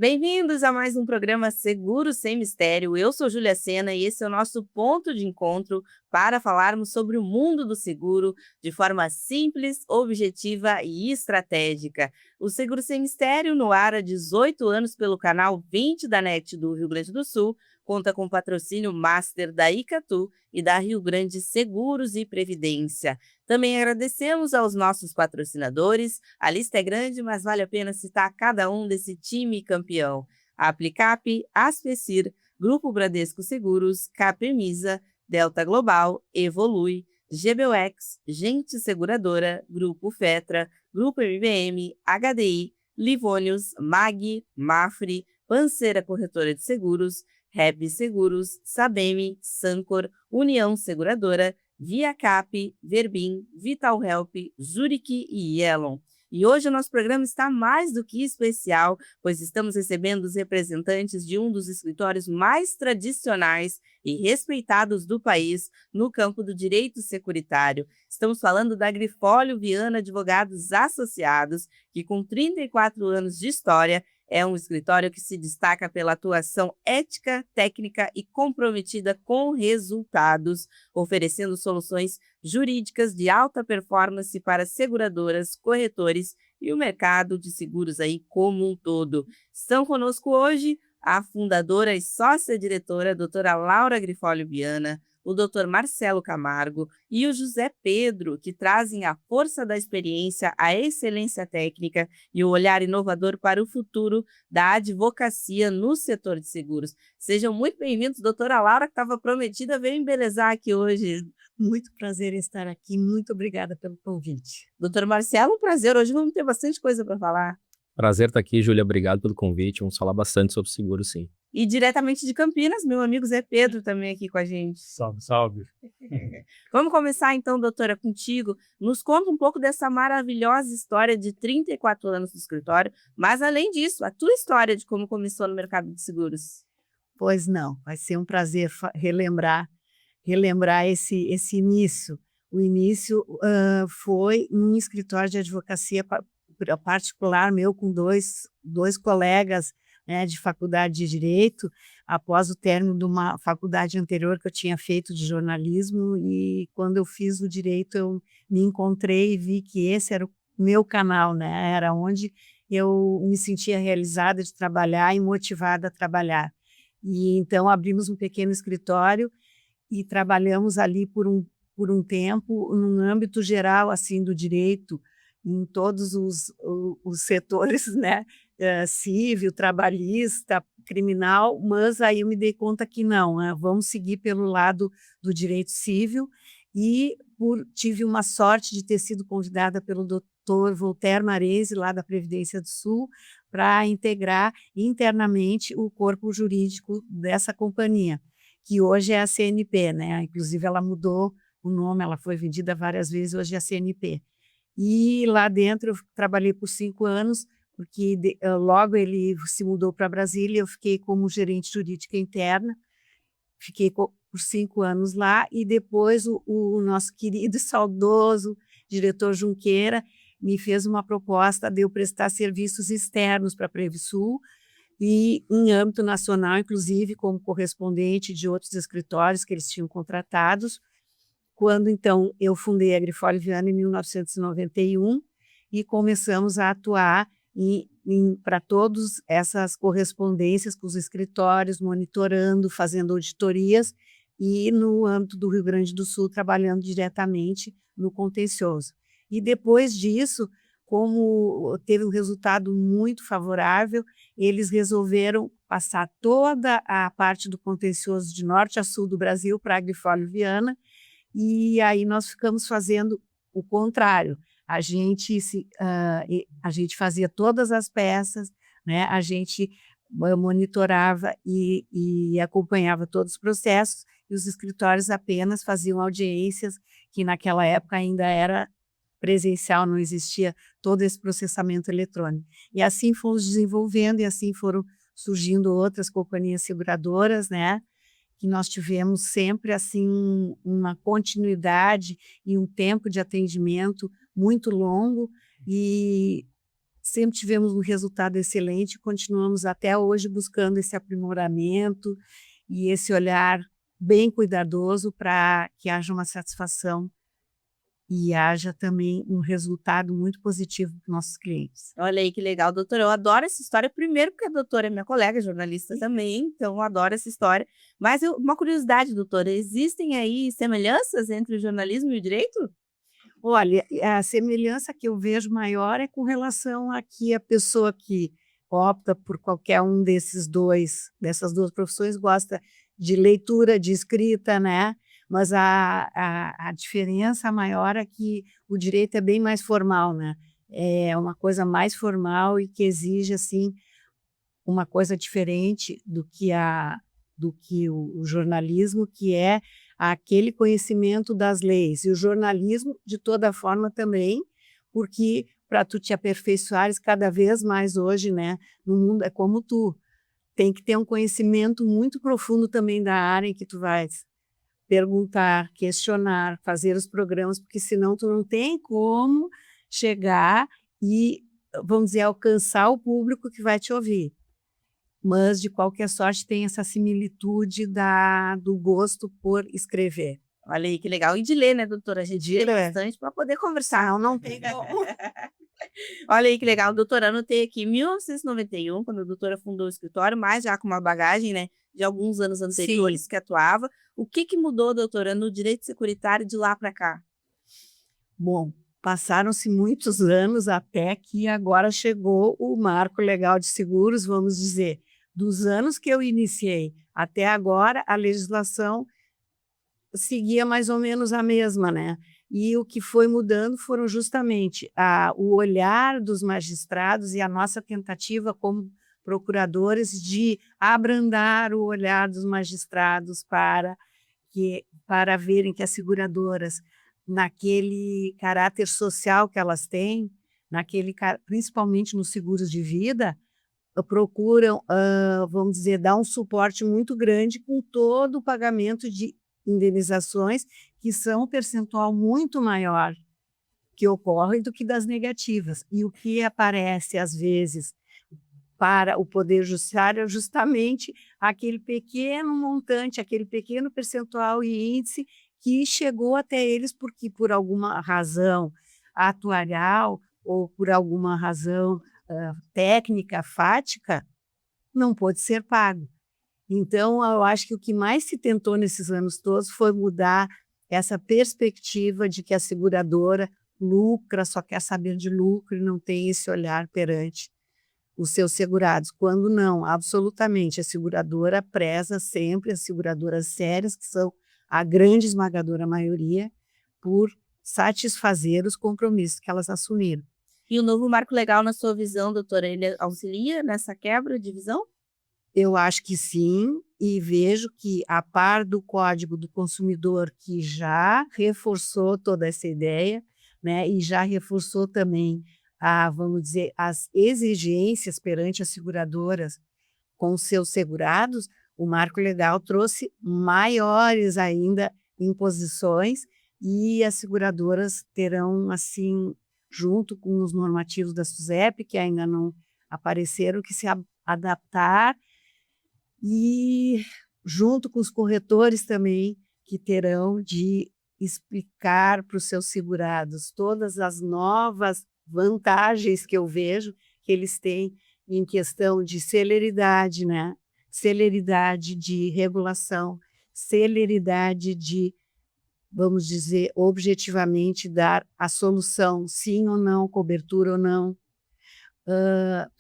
Bem-vindos a mais um programa Seguro Sem Mistério. Eu sou Júlia Sena e esse é o nosso ponto de encontro para falarmos sobre o mundo do seguro de forma simples, objetiva e estratégica. O Seguro Sem Mistério, no ar há 18 anos pelo canal 20 da NET do Rio Grande do Sul, conta com patrocínio master da Icatu e da Rio Grande Seguros e Previdência. Também agradecemos aos nossos patrocinadores. A lista é grande, mas vale a pena citar cada um desse time campeão. A Aplicap, Aspecir, Grupo Bradesco Seguros, Capemisa, Delta Global, Evolui, GBUX, Gente Seguradora, Grupo Fetra, Grupo MBM, HDI, Livônios, MAG, Mafre, Panceira Corretora de Seguros, Rep Seguros, Sabem, Sancor, União Seguradora, ViaCap, Verbim, Vitalhelp, Zurich e Yellow. E hoje o nosso programa está mais do que especial, pois estamos recebendo os representantes de um dos escritórios mais tradicionais e respeitados do país no campo do direito securitário. Estamos falando da Grifólio Viana Advogados Associados, que com 34 anos de história é um escritório que se destaca pela atuação ética, técnica e comprometida com resultados, oferecendo soluções jurídicas de alta performance para seguradoras, corretores e o mercado de seguros aí como um todo. Estão conosco hoje a fundadora e sócia-diretora, doutora Laura Grifólio Viana, o doutor Marcelo Camargo e o José Pedro, que trazem a força da experiência, a excelência técnica e o olhar inovador para o futuro da advocacia no setor de seguros. Sejam muito bem-vindos, doutora Laura, que estava prometida, veio embelezar aqui hoje. Muito prazer em estar aqui, muito obrigada pelo convite. Doutor Marcelo, um prazer, hoje vamos ter bastante coisa para falar. Prazer estar aqui, Júlia, obrigado pelo convite, vamos falar bastante sobre seguro, sim. E diretamente de Campinas, meu amigo Zé Pedro também aqui com a gente. Salve, salve. Vamos começar então, doutora, contigo. Nos conta um pouco dessa maravilhosa história de 34 anos do escritório, mas além disso, a tua história de como começou no mercado de seguros. Pois não, vai ser um prazer relembrar esse início. O início foi num escritório de advocacia particular meu, com dois colegas, né, de faculdade de Direito, após o término de uma faculdade anterior que eu tinha feito de jornalismo, e quando eu fiz o Direito eu me encontrei e vi que esse era o meu canal, né, era onde eu me sentia realizada de trabalhar e motivada a trabalhar. E então abrimos um pequeno escritório e trabalhamos ali por um tempo, num âmbito geral assim do direito, em todos os setores, né, civil, trabalhista, criminal, mas aí eu me dei conta que não, né, vamos seguir pelo lado do direito civil, e tive uma sorte de ter sido convidada pelo doutor Voltaire Marese, lá da Previdência do Sul, para integrar internamente o corpo jurídico dessa companhia, que hoje é a CNP, né? Inclusive ela mudou o nome, ela foi vendida várias vezes, hoje é a CNP. E lá dentro eu trabalhei por 5 anos, porque logo ele se mudou para Brasília, eu fiquei como gerente jurídica interna, fiquei por 5 anos lá, e depois o nosso querido e saudoso diretor Junqueira me fez uma proposta de eu prestar serviços externos para a Previsul, e em âmbito nacional, inclusive como correspondente de outros escritórios que eles tinham contratados, quando então eu fundei a Grifólio Viana em 1991 e começamos a atuar para todas essas correspondências com os escritórios, monitorando, fazendo auditorias, e no âmbito do Rio Grande do Sul trabalhando diretamente no contencioso. E depois disso, como teve um resultado muito favorável, eles resolveram passar toda a parte do contencioso de norte a sul do Brasil para a Grifólio Viana, e aí nós ficamos fazendo o contrário. A gente fazia todas as peças, né? A gente monitorava e acompanhava todos os processos, e os escritórios apenas faziam audiências, que naquela época ainda era presencial, não existia todo esse processamento eletrônico. E assim fomos desenvolvendo, e assim foram surgindo outras companhias seguradoras, né? Que nós tivemos sempre assim uma continuidade e um tempo de atendimento muito longo, e sempre tivemos um resultado excelente, continuamos até hoje buscando esse aprimoramento e esse olhar bem cuidadoso para que haja uma satisfação e haja também um resultado muito positivo para os nossos clientes. Olha aí que legal, doutora. Eu adoro essa história, primeiro porque a doutora é minha colega, jornalista também, então eu adoro essa história. Mas uma curiosidade, doutora, existem aí semelhanças entre o jornalismo e o direito? Olha, a semelhança que eu vejo maior é com relação a que a pessoa que opta por qualquer um dessas 2 profissões gosta de leitura, de escrita, né, mas a diferença maior é que o direito é bem mais formal, né, é uma coisa mais formal e que exige, assim, uma coisa diferente do que o jornalismo, que é aquele conhecimento das leis. E o jornalismo, de toda forma, também, porque para tu te aperfeiçoares cada vez mais hoje, né, no mundo é como tu, tem que ter um conhecimento muito profundo também da área em que tu vais perguntar, questionar, fazer os programas, porque senão tu não tem como chegar e, vamos dizer, alcançar o público que vai te ouvir. Mas, de qualquer sorte, tem essa similitude do gosto por escrever. Olha aí que legal. E de ler, né, doutora? A gente De lê ler. bastante para poder conversar. Não tem como. Olha aí que legal, doutora, anotei aqui 1991, quando a doutora fundou o escritório, mas já com uma bagagem, né, de alguns anos anteriores que atuava. O que que mudou, doutora, no direito securitário de lá para cá? Bom, passaram-se muitos anos até que agora chegou o marco legal de seguros, vamos dizer, dos anos que eu iniciei até agora, a legislação seguia mais ou menos a mesma, né. E o que foi mudando foram justamente o olhar dos magistrados e a nossa tentativa como procuradores de abrandar o olhar dos magistrados para verem que as seguradoras, naquele caráter social que elas têm, principalmente nos seguros de vida, procuram, vamos dizer, dar um suporte muito grande com todo o pagamento de indenizações, que são um percentual muito maior que ocorre do que das negativas. E o que aparece, às vezes, para o Poder Judiciário é justamente aquele pequeno montante, aquele pequeno percentual e índice que chegou até eles porque, por alguma razão atuarial ou por alguma razão técnica, fática, não pôde ser pago. Então, eu acho que o que mais se tentou nesses anos todos foi mudar essa perspectiva de que a seguradora lucra, só quer saber de lucro e não tem esse olhar perante os seus segurados, quando não, absolutamente, a seguradora preza sempre, as seguradoras sérias, que são a grande esmagadora maioria, por satisfazer os compromissos que elas assumiram. E o novo marco legal, na sua visão, doutora, ele auxilia nessa quebra de visão? Eu acho que sim, e vejo que, a par do Código do Consumidor, que já reforçou toda essa ideia, né, e já reforçou também, vamos dizer, as exigências perante as seguradoras com os seus segurados, o marco legal trouxe maiores ainda imposições e as seguradoras terão, assim, junto com os normativos da SUSEP, que ainda não apareceram, que se adaptar e junto com os corretores também, que terão de explicar para os seus segurados todas as novas vantagens que eu vejo que eles têm em questão de celeridade, né? Celeridade de regulação, celeridade de, vamos dizer, objetivamente dar a solução, sim ou não, cobertura ou não,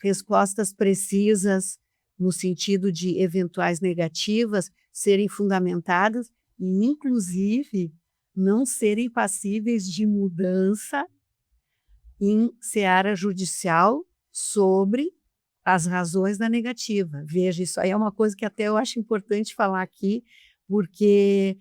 respostas precisas no sentido de eventuais negativas serem fundamentadas e, inclusive, não serem passíveis de mudança em seara judicial sobre as razões da negativa. Veja, isso aí é uma coisa que até eu acho importante falar aqui, porque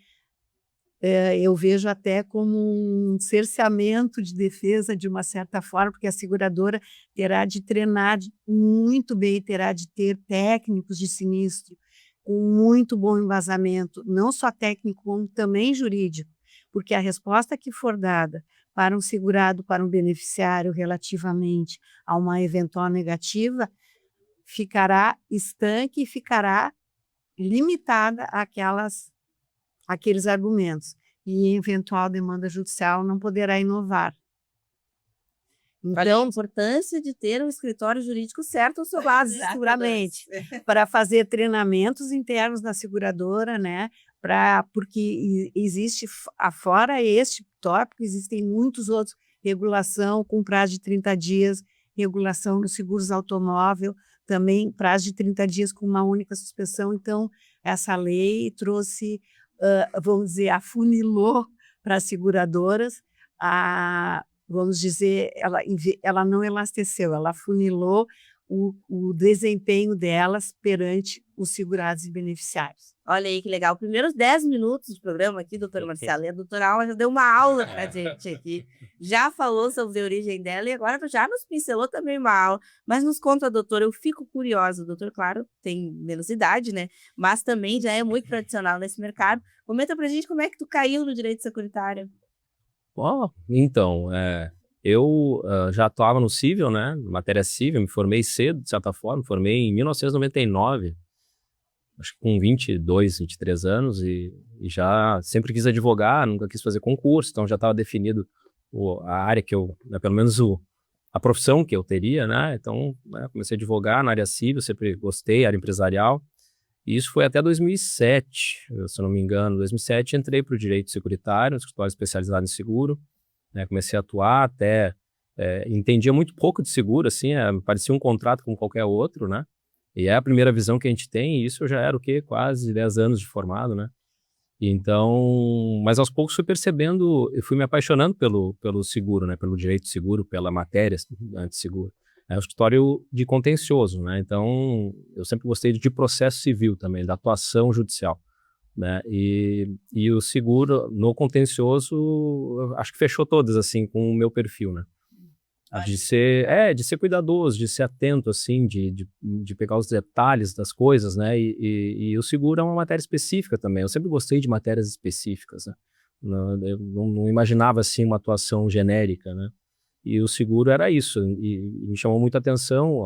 eu vejo até como um cerceamento de defesa, de uma certa forma, porque a seguradora terá de treinar muito bem, terá de ter técnicos de sinistro com muito bom embasamento, não só técnico, como também jurídico, porque a resposta que for dada para um segurado, para um beneficiário, relativamente a uma eventual negativa, ficará estanque e ficará limitada àqueles argumentos. E em eventual demanda judicial não poderá inovar. Olha a importância de ter um escritório jurídico certo ao seu lado. Seguramente, para fazer treinamentos internos na seguradora, né? Porque existe, afora este tópico, existem muitos outros, regulação com prazo de 30 dias, regulação nos seguros automóvel, também prazo de 30 dias com uma única suspensão. Então, essa lei trouxe, vamos dizer, afunilou para as seguradoras vamos dizer, ela não elasteceu, ela afunilou o desempenho delas perante os segurados e beneficiários. Olha aí que legal. Primeiros 10 minutos do programa aqui, doutora Marcela, e a doutora Aula já deu uma aula para a gente aqui. Já falou sobre a origem dela e agora já nos pincelou também uma aula. Mas nos conta, doutora, eu fico curiosa. O doutor, claro, tem menos idade, né? Mas também já é muito tradicional nesse mercado. Comenta pra gente como é que tu caiu no direito securitário. Então, eu já atuava no civil, né, matéria civil, me formei cedo, de certa forma, me formei em 1999, acho que com 22, 23 anos, e já sempre quis advogar, nunca quis fazer concurso, então já estava definido a área que eu, né, pelo menos a profissão que eu teria, né, então comecei a advogar na área civil, sempre gostei, área empresarial. E isso foi até 2007, se eu não me engano. Em 2007 entrei para o direito securitário, um escritório especializado em seguro, né, comecei a atuar até, entendia muito pouco de seguro, assim, parecia um contrato como qualquer outro, né, e é a primeira visão que a gente tem, e isso eu já era o quê? Quase 10 anos de formado, né, e então, mas aos poucos fui percebendo, eu fui me apaixonando pelo seguro, né, pelo direito de seguro, pela matéria anti-seguro. É um escritório de contencioso, né? Então, eu sempre gostei de processo civil também, da atuação judicial, né? E o seguro no contencioso, acho que fechou todas, assim, com o meu perfil, né? De ser cuidadoso, de ser atento, assim, de pegar os detalhes das coisas, né? E o seguro é uma matéria específica também. Eu sempre gostei de matérias específicas, né? Eu não imaginava, assim, uma atuação genérica, né? E o seguro era isso, e me chamou muita atenção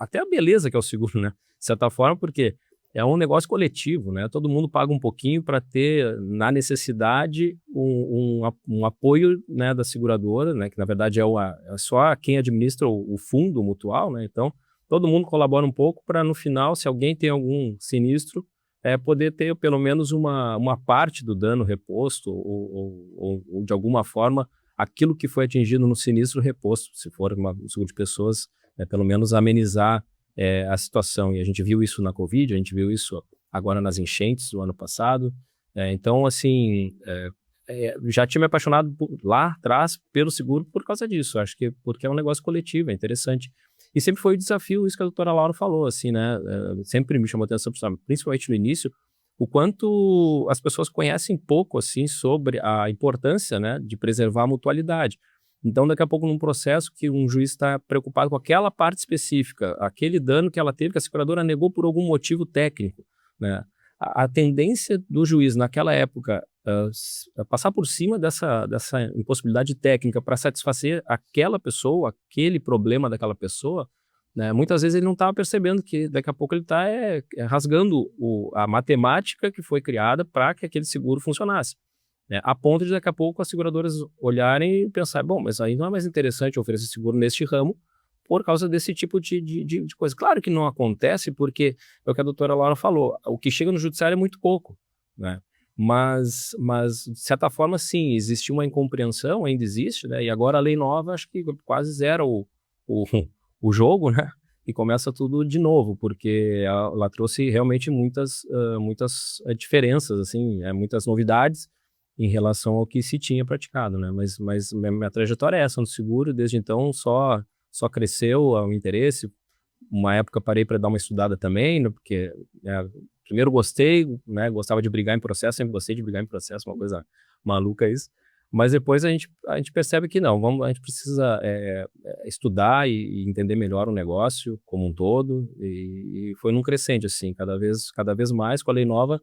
até a beleza que é o seguro, né? De certa forma, porque é um negócio coletivo, né? Todo mundo paga um pouquinho para ter, na necessidade, um apoio, né, da seguradora, né? Que na verdade é só quem administra o fundo mutual, né? Então, todo mundo colabora um pouco para, no final, se alguém tem algum sinistro, poder ter pelo menos uma parte do dano reposto ou de alguma forma aquilo que foi atingido no sinistro reposto, se for um seguro de pessoas, pelo menos amenizar a situação. E a gente viu isso na Covid, a gente viu isso agora nas enchentes do ano passado. Então, assim, já tinha me apaixonado lá atrás pelo seguro por causa disso. Acho que porque é um negócio coletivo, é interessante. E sempre foi o desafio, isso que a doutora Laura falou, assim, né? Sempre me chamou a atenção, principalmente no início, o quanto as pessoas conhecem pouco, assim, sobre a importância, né, de preservar a mutualidade. Então, daqui a pouco, num processo que um juiz está preocupado com aquela parte específica, aquele dano que ela teve, que a seguradora negou por algum motivo técnico, né, a tendência do juiz, naquela época, passar por cima dessa impossibilidade técnica para satisfazer aquela pessoa, aquele problema daquela pessoa, né, muitas vezes ele não estava percebendo que daqui a pouco ele está rasgando a matemática que foi criada para que aquele seguro funcionasse, né, a ponto de daqui a pouco as seguradoras olharem e pensar, bom, mas aí não é mais interessante oferecer seguro neste ramo por causa desse tipo de coisa. Claro que não acontece porque é o que a doutora Laura falou, o que chega no judiciário é muito pouco, né, mas de certa forma sim, existe uma incompreensão, ainda existe, né, e agora a lei nova acho que quase zera o jogo, né? E começa tudo de novo, porque ela trouxe realmente muitas diferenças, assim, muitas novidades em relação ao que se tinha praticado, né? Mas minha trajetória é essa no seguro, desde então só cresceu o interesse. Uma época parei para dar uma estudada também, né? Porque primeiro gostei, né? Gostava de brigar em processo, sempre gostei de brigar em processo, uma coisa maluca isso. Mas depois a gente percebe que não, a gente precisa estudar e entender melhor o negócio como um todo, e foi num crescente, assim, cada vez mais com a lei nova,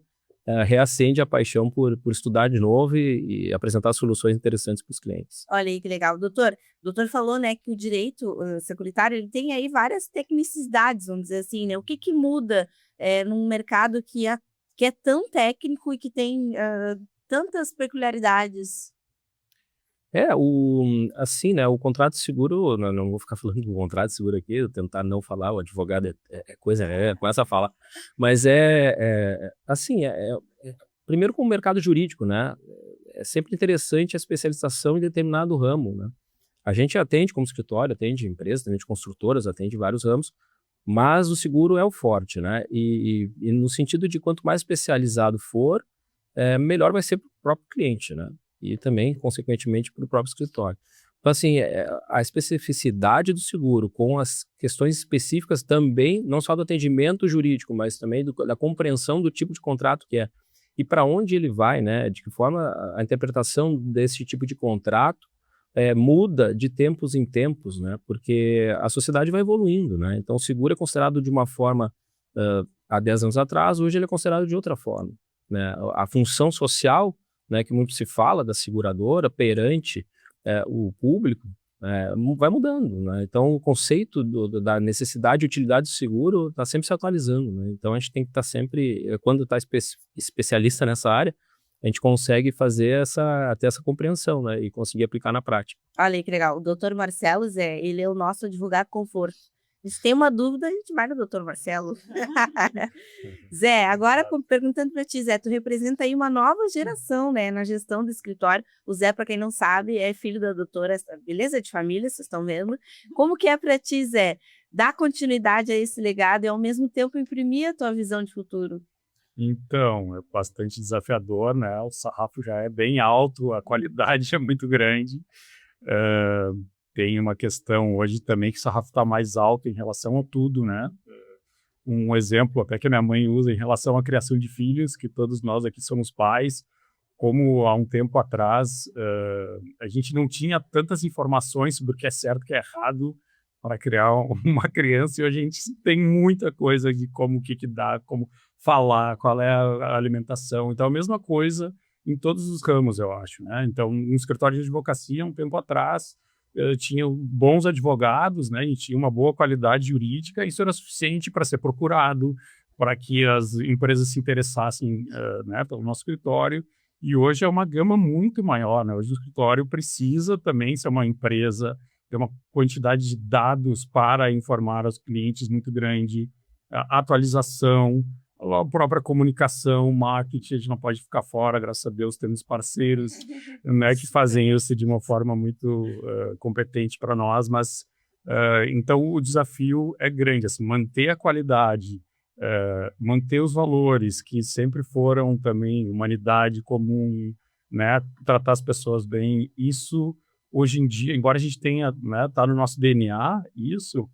reacende a paixão por estudar de novo e apresentar soluções interessantes para os clientes. Olha aí que legal. O doutor falou, né, que o direito securitário ele tem aí várias tecnicidades, vamos dizer assim, né? O que que muda num mercado que é tão técnico e que tem tantas peculiaridades? Assim, né, o contrato de seguro, não vou ficar falando do contrato de seguro aqui, eu tentar não falar, o advogado começa a falar, mas assim, primeiro com o mercado jurídico, né, é sempre interessante a especialização em determinado ramo, né. A gente atende como escritório, atende empresas, atende construtoras, atende vários ramos, mas o seguro é o forte, né, e no sentido de quanto mais especializado for, melhor vai ser para o próprio cliente, né, e também, consequentemente, para o próprio escritório. Então, assim, a especificidade do seguro com as questões específicas também, não só do atendimento jurídico, mas também da compreensão do tipo de contrato que é e para onde ele vai, né? De que forma a interpretação desse tipo de contrato muda de tempos em tempos, né? Porque a sociedade vai evoluindo, né? Então, o seguro é considerado de uma forma há 10 anos atrás, hoje ele é considerado de outra forma, né? A função social, né, que muito se fala da seguradora perante o público, vai mudando, né? Então o conceito da necessidade e utilidade do seguro está sempre se atualizando, né? Então a gente tem que estar sempre, quando está especialista nessa área, a gente consegue ter essa compreensão, né, e conseguir aplicar na prática. Olha aí que legal. O doutor Marcelo, Zé, ele é o nosso advogado conforto. A gente tem uma dúvida, a gente vai no doutor Marcelo. Zé, agora perguntando para ti, Zé, tu representa aí uma nova geração, né, na gestão do escritório. O Zé, para quem não sabe, é filho da doutora, beleza de família, vocês estão vendo. Como que é para ti, Zé, dar continuidade a esse legado e ao mesmo tempo imprimir a tua visão de futuro? Então, é bastante desafiador, né? O sarrafo já é bem alto, a qualidade é muito grande. Tem uma questão hoje também que o sarrafo está mais alto em relação a tudo, né? Um exemplo até que a minha mãe usa em relação à criação de filhos, que todos nós aqui somos pais, como há um tempo atrás a gente não tinha tantas informações sobre o que é certo e o que é errado para criar uma criança, e hoje a gente tem muita coisa de como o que dá, como falar, qual é a alimentação. Então, a mesma coisa em todos os ramos, eu acho, né? Então, um escritório de advocacia, um tempo atrás, tinha bons advogados, né? E tinha uma boa qualidade jurídica, isso era suficiente para ser procurado, para que as empresas se interessassem né, pelo nosso escritório. E hoje é uma gama muito maior, né? Hoje o escritório precisa também ser uma empresa, ter uma quantidade de dados para informar os clientes muito grande, atualização, a própria comunicação, marketing, a gente não pode ficar fora, graças a Deus temos parceiros né, que fazem isso de uma forma muito competente para nós, mas então o desafio é grande, assim, manter a qualidade, manter os valores que sempre foram também humanidade comum, né, tratar as pessoas bem, isso hoje em dia, embora a gente tenha, né, tá no nosso DNA, isso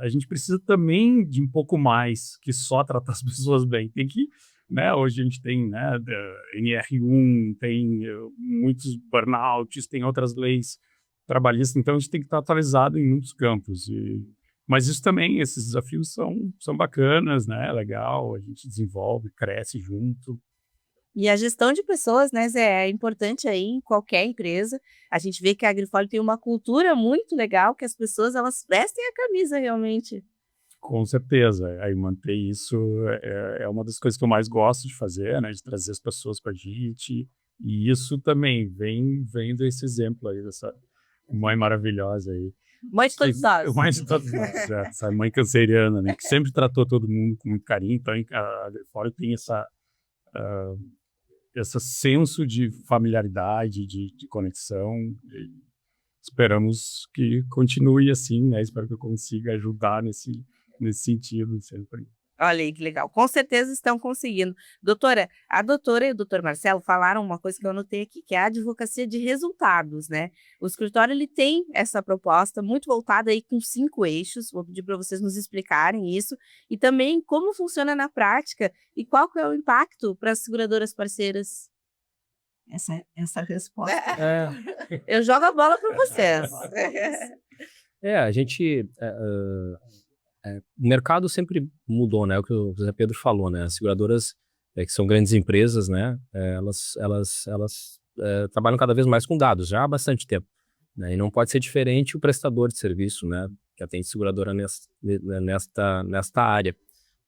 a gente precisa também de um pouco mais que só tratar as pessoas bem. Tem que, né, hoje a gente tem, né, NR1, tem muitos burnouts, tem outras leis trabalhistas, então a gente tem que estar atualizado em muitos campos. Mas isso também, esses desafios são bacanas, né, é legal, a gente desenvolve, cresce junto. E a gestão de pessoas, né, Zé, é importante aí em qualquer empresa. A gente vê que a Agrifole tem uma cultura muito legal, que as pessoas, elas vestem a camisa realmente. Com certeza. Aí manter isso é uma das coisas que eu mais gosto de fazer, né, de trazer as pessoas para a gente. E isso também vem desse exemplo aí, dessa mãe maravilhosa aí. Mãe de todos nós. Mãe de todos nós, essa mãe canceriana, né, que sempre tratou todo mundo com muito carinho. Então a Agrifole tem esse senso de familiaridade, de conexão. Esperamos que continue assim, né? Espero que eu consiga ajudar nesse sentido sempre. Olha aí que legal. Com certeza estão conseguindo. Doutora, a doutora e o doutor Marcelo falaram uma coisa que eu anotei aqui, que é a advocacia de resultados, né? O escritório, ele tem essa proposta muito voltada aí com 5 eixos. Vou pedir para vocês nos explicarem isso. E também como funciona na prática e qual que é o impacto para as seguradoras parceiras. Essa resposta. Eu jogo a bola para vocês. A gente... o mercado sempre mudou, né? O que o José Pedro falou, né? As seguradoras que são grandes empresas, né? Elas trabalham cada vez mais com dados, já há bastante tempo, né? E não pode ser diferente o prestador de serviço, né? Que atende seguradora nesta área.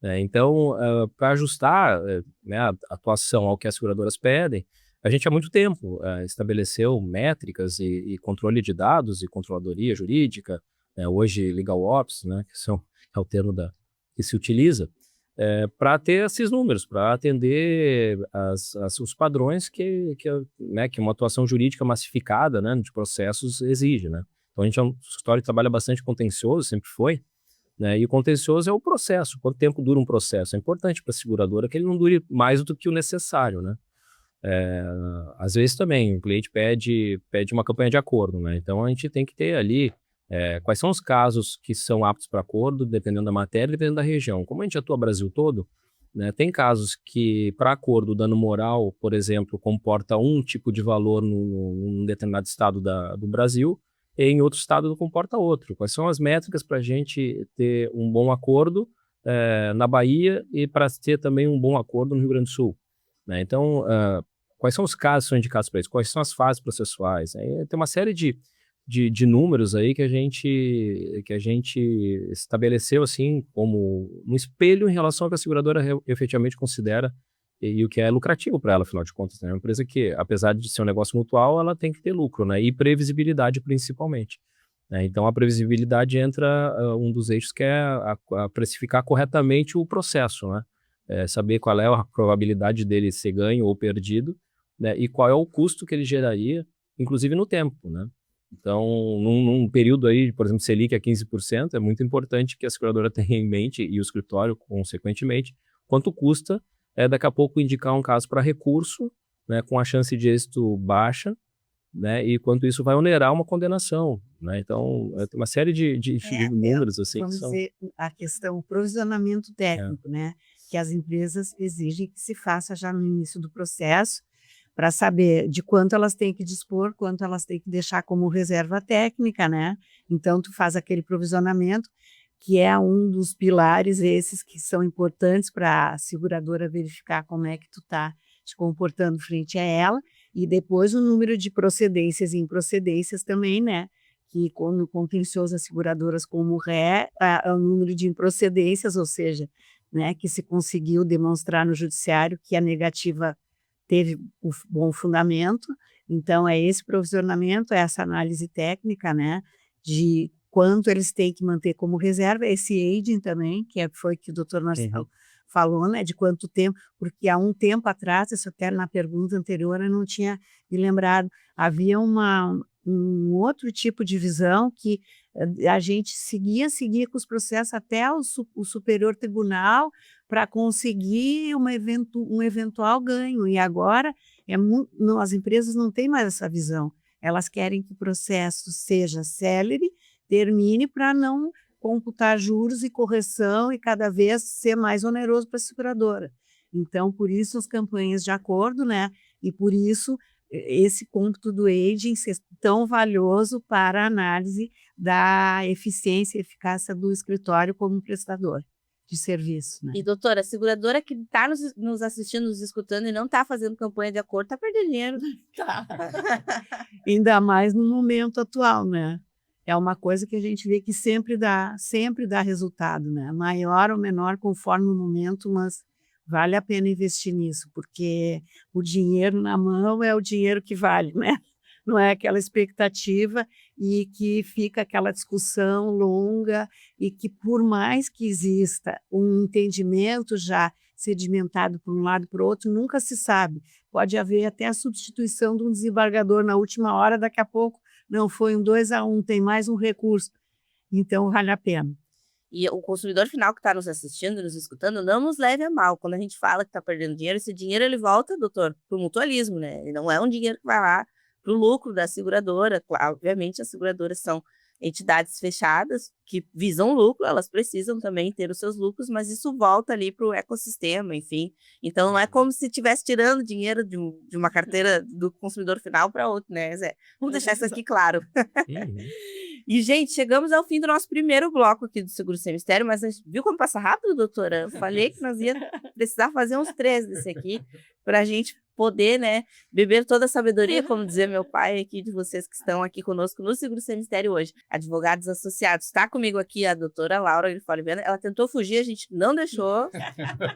Então, para ajustar né, a atuação ao que as seguradoras pedem, a gente há muito tempo estabeleceu métricas e controle de dados e controladoria jurídica, hoje Legal Ops, né, é o termo que se utiliza, para ter esses números, para atender os padrões que uma atuação jurídica massificada, né, de processos exige. Né? Então, a gente é um escritório que trabalha bastante contencioso, sempre foi, né? E o contencioso é o processo. Quanto tempo dura um processo? É importante para a seguradora que ele não dure mais do que o necessário, né? Às vezes também o cliente pede uma campanha de acordo, né? Então a gente tem que ter ali quais são os casos que são aptos para acordo, dependendo da matéria, dependendo da região. Como a gente atua Brasil todo, né, tem casos que para acordo o dano moral, por exemplo, comporta um tipo de valor num determinado estado do Brasil, e em outro estado comporta outro. Quais são as métricas para a gente ter um bom acordo na Bahia e para ter também um bom acordo no Rio Grande do Sul? Né? Então, quais são os casos que são indicados para isso? Quais são as fases processuais? Tem uma série de números aí que a gente estabeleceu assim como um espelho em relação ao que a seguradora efetivamente considera e o que é lucrativo para ela, afinal de contas. Né? É uma empresa que, apesar de ser um negócio mutual, ela tem que ter lucro, né? E previsibilidade principalmente. Né? Então, a previsibilidade entra um dos eixos que é a precificar corretamente o processo, né? Saber qual é a probabilidade dele ser ganho ou perdido, né? E qual é o custo que ele geraria, inclusive no tempo, né? Então, num período aí, por exemplo, Selic a 15%, é muito importante que a seguradora tenha em mente, e o escritório, consequentemente, quanto custa daqui a pouco indicar um caso para recurso, né, com a chance de êxito baixa, né, e quanto isso vai onerar uma condenação. Né? Então, tem uma série de números assim vamos que são... dizer, a questão provisionamento técnico, né, que as empresas exigem que se faça já no início do processo, para saber de quanto elas têm que dispor, quanto elas têm que deixar como reserva técnica, né? Então, tu faz aquele provisionamento, que é um dos pilares esses que são importantes para a seguradora verificar como é que tu está te comportando frente a ela, e depois o número de procedências e improcedências também, né? Que quando contencioso as seguradoras como ré, o número de improcedências, ou seja, né, que se conseguiu demonstrar no judiciário que a negativa teve um bom fundamento. Então, é esse provisionamento, é essa análise técnica, né, de quanto eles têm que manter como reserva, esse aging também, foi que o doutor Marcelo falou, né, de quanto tempo, porque há um tempo atrás, isso até na pergunta anterior eu não tinha me lembrado, havia um outro tipo de visão que a gente seguia com os processos até o Superior Tribunal para conseguir um eventual ganho, e agora as empresas não têm mais essa visão, elas querem que o processo seja célere, termine para não computar juros e correção e cada vez ser mais oneroso para a seguradora. Então, por isso as campanhas de acordo, né? E por isso esse cômputo do aging ser tão valioso para a análise da eficiência e eficácia do escritório como prestador de serviço. Né? E, doutora, a seguradora que está nos assistindo, nos escutando e não está fazendo campanha de acordo, está perdendo dinheiro. Tá. Ainda mais no momento atual, né? É uma coisa que a gente vê que sempre dá resultado, né? Maior ou menor conforme o momento, mas vale a pena investir nisso, porque o dinheiro na mão é o dinheiro que vale, né? Não é aquela expectativa e que fica aquela discussão longa e que, por mais que exista um entendimento já sedimentado por um lado e por outro, nunca se sabe. Pode haver até a substituição de um desembargador na última hora, daqui a pouco não foi um 2-1, tem mais um recurso. Então, vale a pena. E o consumidor final que está nos assistindo, nos escutando, não nos leve a mal. Quando a gente fala que está perdendo dinheiro, esse dinheiro ele volta, doutor, para o mutualismo, né? E não é um dinheiro que vai lá para o lucro da seguradora. Obviamente, as seguradoras são entidades fechadas que visam lucro, elas precisam também ter os seus lucros, mas isso volta ali para o ecossistema, enfim. Então não é como se estivesse tirando dinheiro de uma carteira do consumidor final para outro, né, Zé? Vamos deixar isso aqui claro. Uhum. E, gente, chegamos ao fim do nosso primeiro bloco aqui do Seguro Sem Mistério, mas viu como passa rápido, doutora? Eu falei que nós ia precisar fazer uns 3 desse aqui para a gente poder, né, beber toda a sabedoria, como dizia meu pai aqui, de vocês que estão aqui conosco no Seguro Sem Mistério hoje. Advogados associados. Está comigo aqui a doutora Laura Grifoli Viana. Ela tentou fugir, a gente não deixou.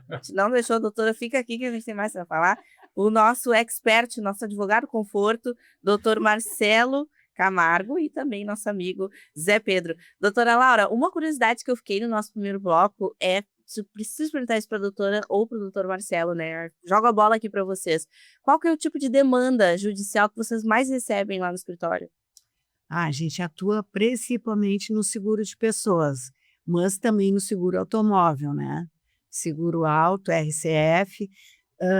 A gente não deixou, doutora, fica aqui que a gente tem mais para falar. O nosso expert, nosso advogado conforto, doutor Marcelo Camargo, e também nosso amigo Zé Pedro. Doutora Laura, uma curiosidade que eu fiquei no nosso primeiro bloco é, preciso perguntar isso para a doutora ou para o doutor Marcelo, né? Jogo a bola aqui para vocês. Qual que é o tipo de demanda judicial que vocês mais recebem lá no escritório? A gente atua principalmente no seguro de pessoas, mas também no seguro automóvel, né? Seguro auto, RCF,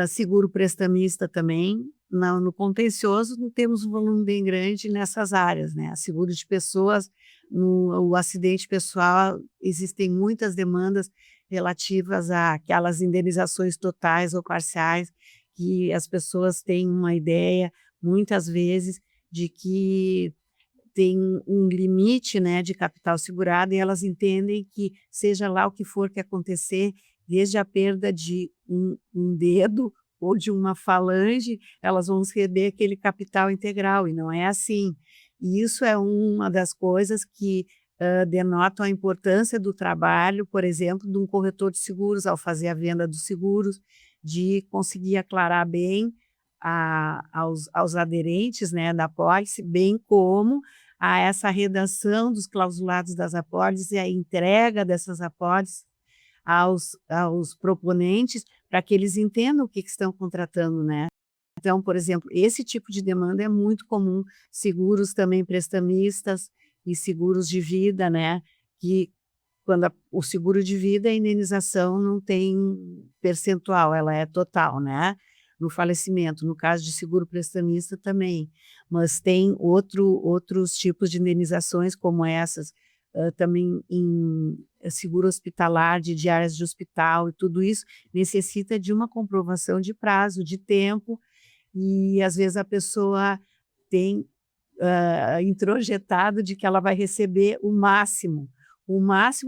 seguro prestamista também. No contencioso, temos um volume bem grande nessas áreas, né? Seguro de pessoas, o acidente pessoal, existem muitas demandas relativas àquelas indenizações totais ou parciais, que as pessoas têm uma ideia, muitas vezes, de que tem um limite, né, de capital segurado, e elas entendem que, seja lá o que for que acontecer, desde a perda de um dedo ou de uma falange, elas vão receber aquele capital integral, e não é assim. E isso é uma das coisas que denotam a importância do trabalho, por exemplo, de um corretor de seguros, ao fazer a venda dos seguros, de conseguir aclarar bem aos aderentes, né, da apólice, bem como a essa redação dos clausulados das apólices e a entrega dessas apólices aos proponentes, para que eles entendam o que estão contratando, né? Então, por exemplo, esse tipo de demanda é muito comum, seguros também prestamistas e seguros de vida, né? Que quando o seguro de vida, a indenização não tem percentual, ela é total, né? No falecimento, no caso de seguro prestamista também, mas tem outros tipos de indenizações como essas, também em seguro hospitalar, de diárias de hospital, e tudo isso necessita de uma comprovação de prazo, de tempo, e às vezes a pessoa tem introjetado de que ela vai receber o máximo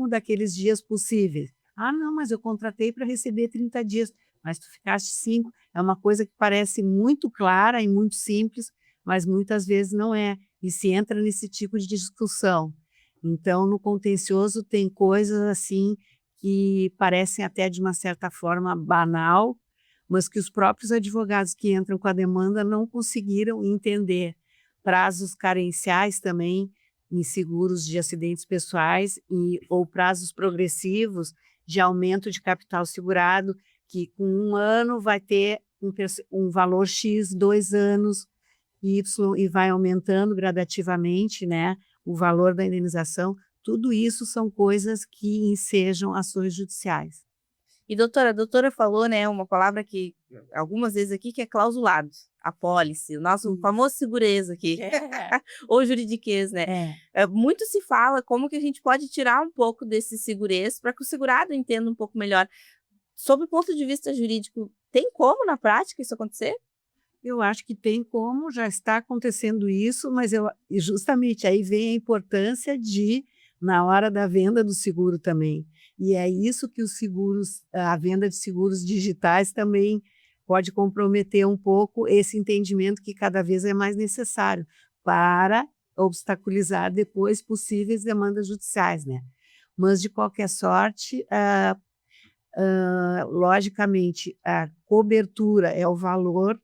daqueles dias possíveis. Ah, não, mas eu contratei para receber 30 dias, mas tu ficaste 5. É uma coisa que parece muito clara e muito simples, mas muitas vezes não é, e se entra nesse tipo de discussão. Então, no contencioso tem coisas assim que parecem até de uma certa forma banal, mas que os próprios advogados que entram com a demanda não conseguiram entender. Prazos carenciais também em seguros de acidentes pessoais ou prazos progressivos de aumento de capital segurado, que com 1 ano vai ter um valor X, 2 anos, Y, e vai aumentando gradativamente, né, o valor da indenização. Tudo isso são coisas que ensejam ações judiciais. E doutora, a doutora falou, né, uma palavra que algumas vezes aqui, que é clausulados, apólice, o nosso famoso segureza aqui, ou juridiquês, né? Muito se fala como que a gente pode tirar um pouco desse segurez para que o segurado entenda um pouco melhor. Sob o ponto de vista jurídico, tem como na prática isso acontecer? Eu acho que tem como, já está acontecendo isso, mas justamente aí vem a importância na hora da venda do seguro também. E é isso que os seguros, a venda de seguros digitais também pode comprometer um pouco esse entendimento que cada vez é mais necessário para obstaculizar depois possíveis demandas judiciais, né? Mas, de qualquer sorte, logicamente, a cobertura é o valor.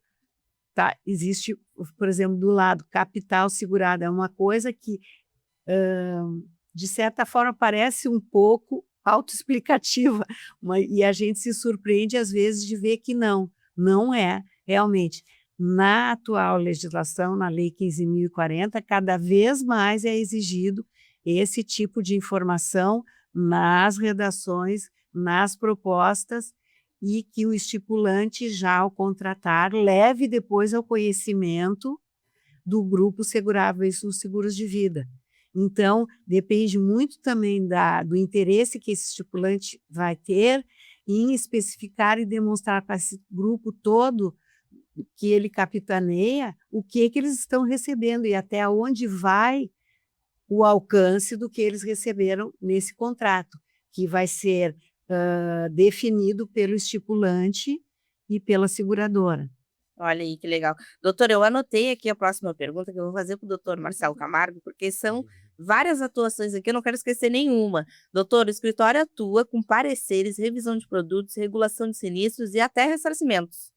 Tá, existe, por exemplo, do lado capital segurado, é uma coisa que, de certa forma, parece um pouco autoexplicativa, e a gente se surpreende, às vezes, de ver que não é. Realmente, na atual legislação, na Lei 15.040, cada vez mais é exigido esse tipo de informação nas redações, nas propostas, e que o estipulante, já ao contratar, leve depois ao conhecimento do grupo seguráveis nos seguros de vida. Então, depende muito também do interesse que esse estipulante vai ter em especificar e demonstrar para esse grupo todo que ele capitaneia o que eles estão recebendo e até onde vai o alcance do que eles receberam nesse contrato, que vai ser definido pelo estipulante e pela seguradora. Olha aí que legal. Doutor, eu anotei aqui a próxima pergunta que eu vou fazer para o doutor Marcelo Camargo, porque são várias atuações aqui, eu não quero esquecer nenhuma. Doutor, o escritório atua com pareceres, revisão de produtos, regulação de sinistros e até ressarcimentos.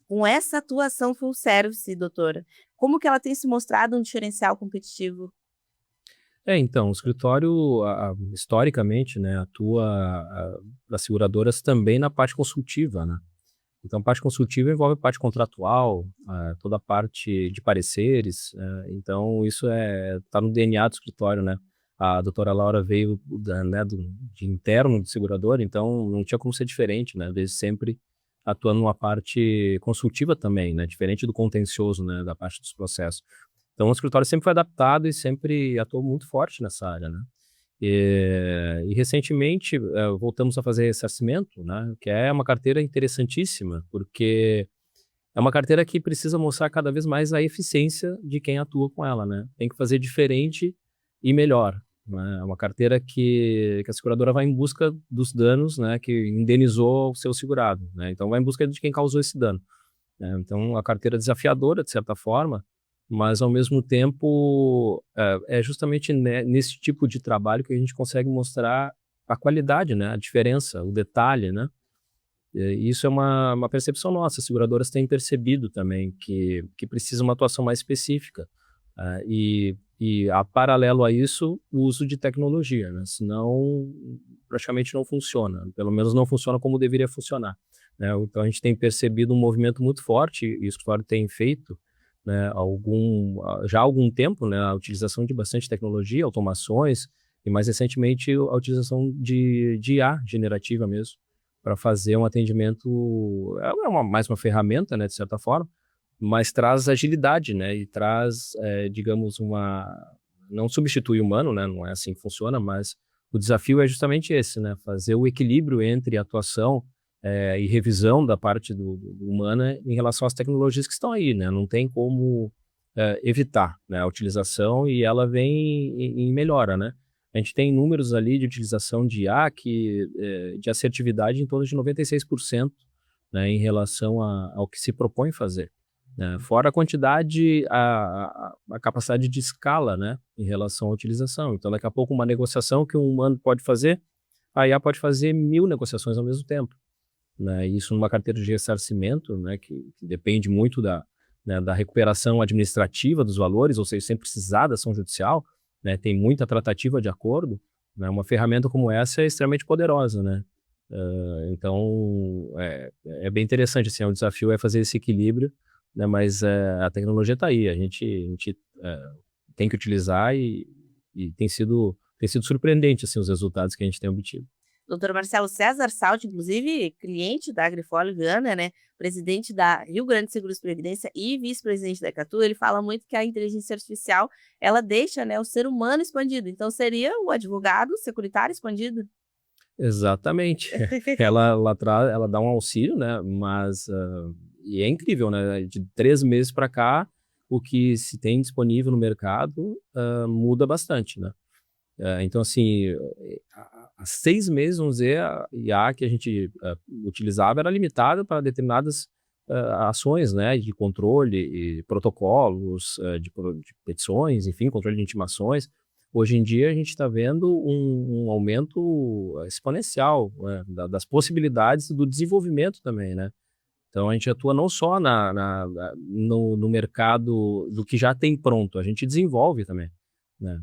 Com essa atuação full service, doutora, como que ela tem se mostrado um diferencial competitivo? Então, o escritório, historicamente, né, atua das seguradoras também na parte consultiva, né? Então, a parte consultiva envolve a parte contratual, toda a parte de pareceres. Então, isso está no DNA do escritório, né? A doutora Laura veio de interno de seguradora, então não tinha como ser diferente, né? Desde sempre atuando numa parte consultiva também, né? Diferente do contencioso, né? Da parte dos processos. Então, o escritório sempre foi adaptado e sempre atuou muito forte nessa área, né? E recentemente voltamos a fazer ressarcimento, né? Que é uma carteira interessantíssima, porque é uma carteira que precisa mostrar cada vez mais a eficiência de quem atua com ela, né? Tem que fazer diferente e melhor, né? É uma carteira que a seguradora vai em busca dos danos, né? Que indenizou o seu segurado, né? Então, vai em busca de quem causou esse dano, né? Então, a carteira é desafiadora, de certa forma, mas ao mesmo tempo é justamente nesse tipo de trabalho que a gente consegue mostrar a qualidade, né? A diferença, o detalhe, né? E isso é uma percepção nossa. As seguradoras têm percebido também que precisa uma atuação mais específica. E a paralelo a isso, o uso de tecnologia, né? Senão praticamente não funciona, pelo menos não funciona como deveria funcionar, né? Então a gente tem percebido um movimento muito forte, e o escritório tem feito, né, já há algum tempo, né, a utilização de bastante tecnologia, automações, e mais recentemente a utilização de IA generativa mesmo, para fazer um atendimento. Mais uma ferramenta, né, de certa forma, mas traz agilidade, né, e traz, digamos, não substitui o humano, né, não é assim que funciona, mas o desafio é justamente esse, né, fazer o equilíbrio entre atuação e revisão da parte do humana em relação às tecnologias que estão aí, né? Não tem como evitar, né, a utilização, e ela vem em melhora, né? A gente tem números ali de utilização de IA de assertividade em torno de 96%, né, em relação ao que se propõe fazer, né? Fora a quantidade, a capacidade de escala, né, em relação à utilização. Então, daqui a pouco, uma negociação que um humano pode fazer, a IA pode fazer 1000 negociações ao mesmo tempo, né? Isso numa carteira de ressarcimento, né, que depende muito da recuperação administrativa dos valores, ou seja, sem precisar da ação judicial, né, tem muita tratativa de acordo, né? Uma ferramenta como essa é extremamente poderosa, né? Então, é bem interessante, assim, o desafio é fazer esse equilíbrio, né? Mas a tecnologia está aí, a gente tem que utilizar, e tem sido surpreendente, assim, os resultados que a gente tem obtido. Doutor Marcelo César Salti, inclusive cliente da Agrifole Viana, né, presidente da Rio Grande Seguros Previdência e vice-presidente da Ecatu, ele fala muito que a inteligência artificial, ela deixa, né, o ser humano expandido. Então, seria o advogado securitário expandido? Exatamente. Ela dá um auxílio, né, mas e é incrível, né, de 3 meses para cá, o que se tem disponível no mercado muda bastante, né? Então, assim, há 6 meses, vamos dizer, a IA que a gente utilizava era limitada para determinadas ações, né, de controle e protocolos, de petições, enfim, controle de intimações. Hoje em dia, a gente está vendo um aumento exponencial, né, das possibilidades do desenvolvimento também, né? Então, a gente atua não só no mercado do que já tem pronto, a gente desenvolve também, né?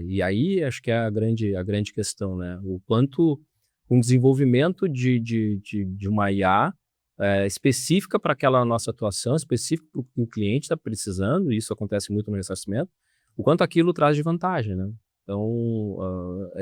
E aí acho que é a grande questão, né? O quanto um desenvolvimento de uma IA específica para aquela nossa atuação, específica para o que o cliente está precisando, e isso acontece muito no ressarcimento, o quanto aquilo traz de vantagem, né? Então,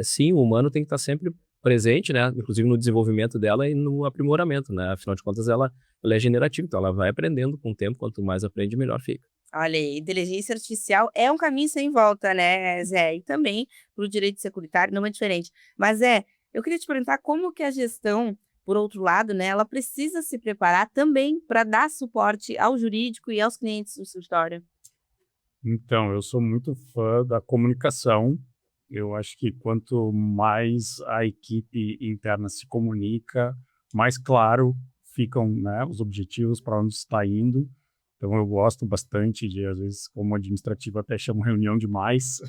sim, o humano tem que estar sempre presente, né? Inclusive no desenvolvimento dela e no aprimoramento, né? Afinal de contas, ela é generativa, então ela vai aprendendo com o tempo, quanto mais aprende, melhor fica. Olha aí, inteligência artificial é um caminho sem volta, né, Zé? E também para o direito securitário não é diferente. Mas, Zé, eu queria te perguntar como que a gestão, por outro lado, né, ela precisa se preparar também para dar suporte ao jurídico e aos clientes do escritório. Então, eu sou muito fã da comunicação. Eu acho que quanto mais a equipe interna se comunica, mais claro ficam, né, os objetivos para onde está indo. Então, eu gosto bastante de, às vezes, como administrativo, até chamo reunião demais.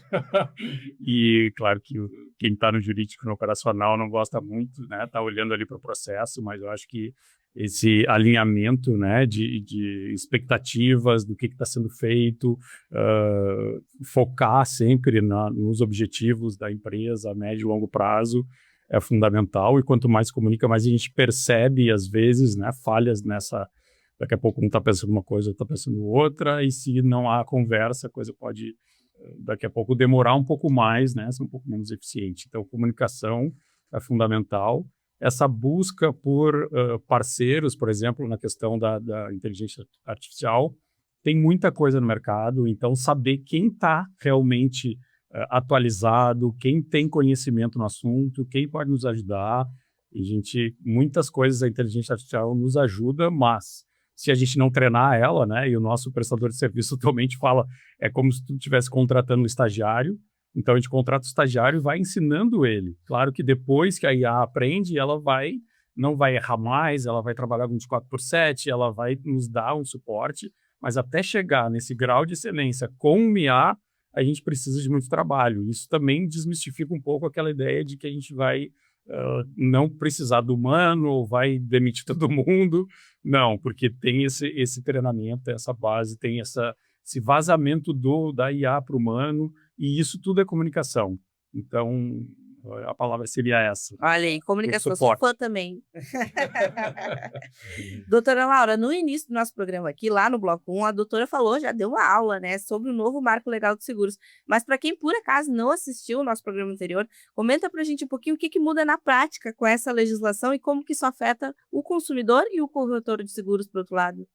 E, claro que quem está no jurídico, no operacional, não gosta muito, né? Está olhando ali para o processo, mas eu acho que esse alinhamento, né, de expectativas do que está sendo feito, focar sempre nos objetivos da empresa a médio e longo prazo é fundamental. E quanto mais comunica, mais a gente percebe, às vezes, né, falhas nessa. Daqui a pouco um está pensando uma coisa, outro está pensando outra, e se não há conversa, a coisa pode, daqui a pouco, demorar um pouco mais, né, ser um pouco menos eficiente. Então, comunicação é fundamental. Essa busca por parceiros, por exemplo, na questão da inteligência artificial, tem muita coisa no mercado, então saber quem está realmente atualizado, quem tem conhecimento no assunto, quem pode nos ajudar. E muitas coisas a inteligência artificial nos ajuda, mas se a gente não treinar ela, né, e o nosso prestador de serviço atualmente fala, é como se tu estivesse contratando um estagiário. Então, a gente contrata o estagiário e vai ensinando ele. Claro que depois que a IA aprende, ela não vai errar mais, ela vai trabalhar 24/7, ela vai nos dar um suporte, mas até chegar nesse grau de excelência com o IA, a gente precisa de muito trabalho. Isso também desmistifica um pouco aquela ideia de que a gente vai não precisar do humano ou vai demitir todo mundo. Não, porque tem esse treinamento, essa base, tem esse vazamento da IA para o humano, e isso tudo é comunicação. Então, a palavra seria essa. Olha aí, comunicação, eu sou suporte. fã também. Doutora Laura, no início do nosso programa aqui, lá no Bloco 1, a doutora falou, já deu uma aula, né, sobre o novo Marco Legal de Seguros. Mas para quem, por acaso, não assistiu o nosso programa anterior, comenta para a gente um pouquinho o que muda na prática com essa legislação e como que isso afeta o consumidor e o corretor de seguros, por outro lado.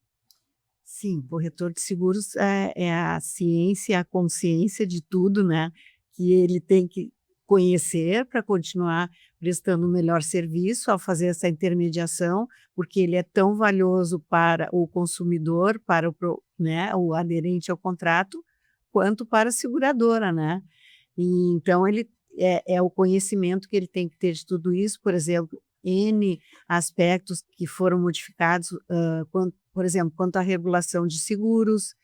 Sim, corretor de seguros é a ciência, a consciência de tudo, né? Que ele tem que conhecer para continuar prestando o melhor serviço ao fazer essa intermediação, porque ele é tão valioso para o consumidor, para né, o aderente ao contrato, quanto para a seguradora, né? E, então, ele é o conhecimento que ele tem que ter de tudo isso, por exemplo, N aspectos que foram modificados, por exemplo, quanto à regulação de seguros,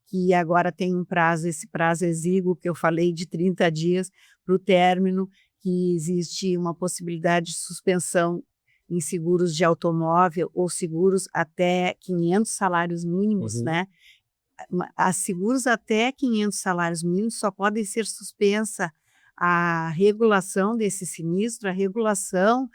que agora tem um prazo, esse prazo exíguo que eu falei de 30 dias para o término, que existe uma possibilidade de suspensão em seguros de automóvel ou seguros até 500 salários mínimos, né? As seguros até 500 salários mínimos só podem ser suspensa a regulação desse sinistro, a regulação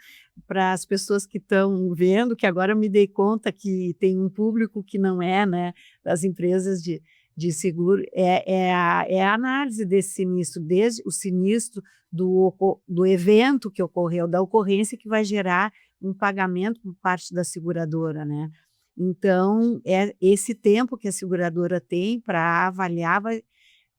para as pessoas que estão vendo, que agora eu me dei conta que tem um público que não é, né, das empresas de seguro, é a análise desse sinistro, desde o sinistro do evento que ocorreu, da ocorrência que vai gerar um pagamento por parte da seguradora, né? Então, esse tempo que a seguradora tem para avaliar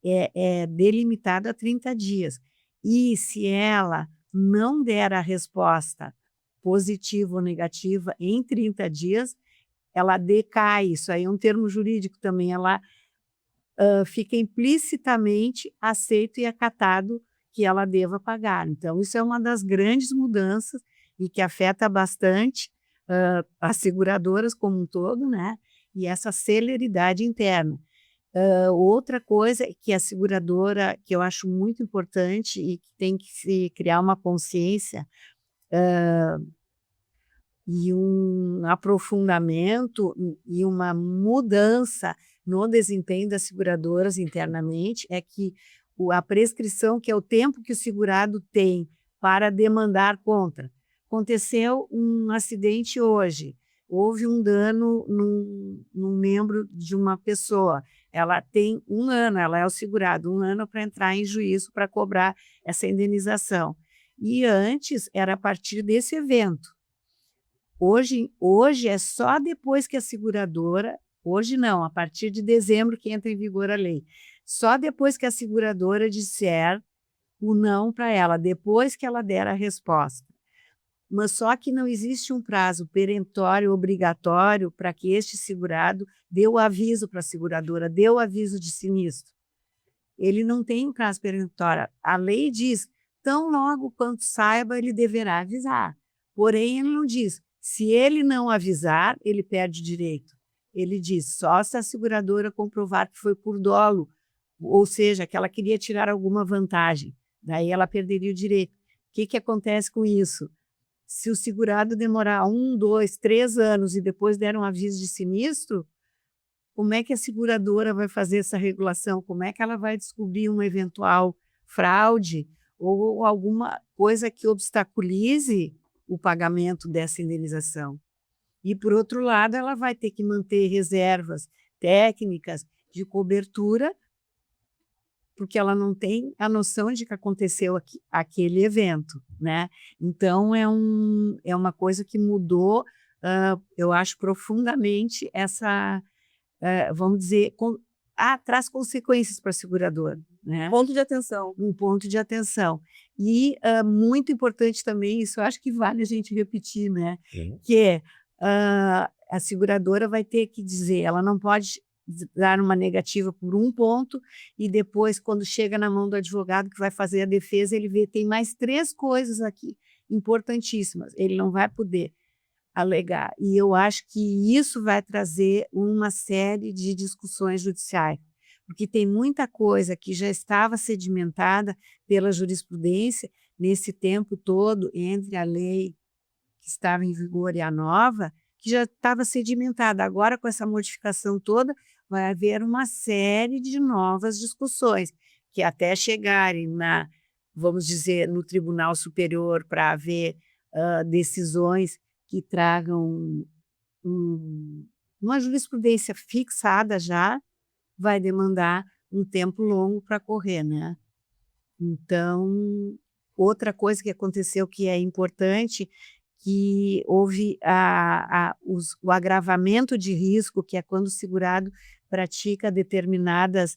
é delimitado a 30 dias. E se ela não der a resposta positiva ou negativa em 30 dias, ela decai. Isso aí é um termo jurídico também, ela fica implicitamente aceito e acatado que ela deva pagar. Então, isso é uma das grandes mudanças e que afeta bastante as seguradoras como um todo, né? E essa celeridade interna. Outra coisa que a seguradora, que eu acho muito importante e que tem que se criar uma consciência e um aprofundamento e uma mudança no desempenho das seguradoras internamente, é que a prescrição, que é o tempo que o segurado tem para demandar contra. Aconteceu um acidente hoje, houve um dano num membro de uma pessoa, ela tem 1 ano, ela é o segurado, 1 ano para entrar em juízo para cobrar essa indenização. E antes era a partir desse evento. Hoje é só depois que a seguradora Hoje não, a partir de dezembro que entra em vigor a lei. Só depois que a seguradora disser o não para ela, depois que ela der a resposta. Mas só que não existe um prazo perentório obrigatório para que este segurado dê o aviso para a seguradora, dê o aviso de sinistro. Ele não tem um prazo perentório. A lei diz, tão logo quanto saiba, ele deverá avisar. Porém, ele não diz, se ele não avisar, ele perde direito. Ele diz, só se a seguradora comprovar que foi por dolo, ou seja, que ela queria tirar alguma vantagem. Daí ela perderia o direito. O que acontece com isso? Se o segurado demorar 1, 2, 3 anos e depois der um aviso de sinistro, como é que a seguradora vai fazer essa regulação? Como é que ela vai descobrir uma eventual fraude ou alguma coisa que obstaculize o pagamento dessa indenização? E, por outro lado, ela vai ter que manter reservas técnicas de cobertura, porque ela não tem a noção de que aconteceu aquele evento, né? Então, é uma coisa que mudou, eu acho, profundamente essa, vamos dizer, traz consequências para a seguradora, né? Ponto de atenção. Um ponto de atenção. E muito importante também, isso eu acho que vale a gente repetir, né? Que é, a seguradora vai ter que dizer, ela não pode dar uma negativa por um ponto e depois, quando chega na mão do advogado que vai fazer a defesa, ele vê, tem mais 3 coisas aqui importantíssimas, ele não vai poder alegar. E eu acho que isso vai trazer uma série de discussões judiciais, porque tem muita coisa que já estava sedimentada pela jurisprudência nesse tempo todo, entre a lei que estava em vigor e a nova, que já estava sedimentada. Agora, com essa modificação toda, vai haver uma série de novas discussões, que até chegarem vamos dizer, no Tribunal Superior para haver decisões que tragam uma jurisprudência fixada já, vai demandar um tempo longo para correr, né? Então, outra coisa que aconteceu que é importante, que houve o agravamento de risco, que é quando o segurado pratica determinadas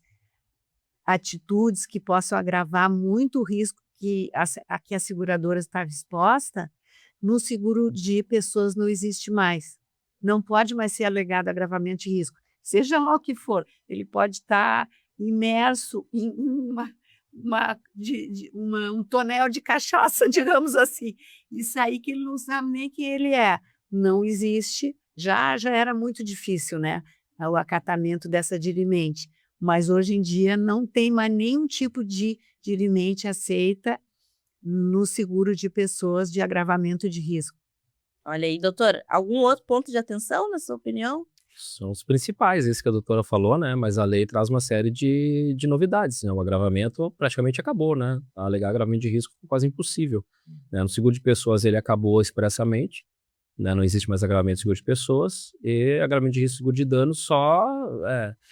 atitudes que possam agravar muito o risco que a seguradora está exposta. No seguro de pessoas não existe mais. Não pode mais ser alegado agravamento de risco. Seja lá o que for, ele pode estar imerso em um tonel de cachaça, digamos assim. Isso aí que ele não sabe nem quem ele é. Não existe. Já era muito difícil, né, o acatamento dessa dirimente. Mas hoje em dia não tem mais nenhum tipo de dirimente aceita no seguro de pessoas de agravamento de risco. Olha aí, doutor, algum outro ponto de atenção, na sua opinião? São os principais, esse que a doutora falou, né? Mas a lei traz uma série de novidades, né? O agravamento praticamente acabou, né? Alegar agravamento de risco é quase impossível, né? No seguro de pessoas ele acabou expressamente, né? Não existe mais agravamento de seguro de pessoas, e agravamento de risco de seguro de dano só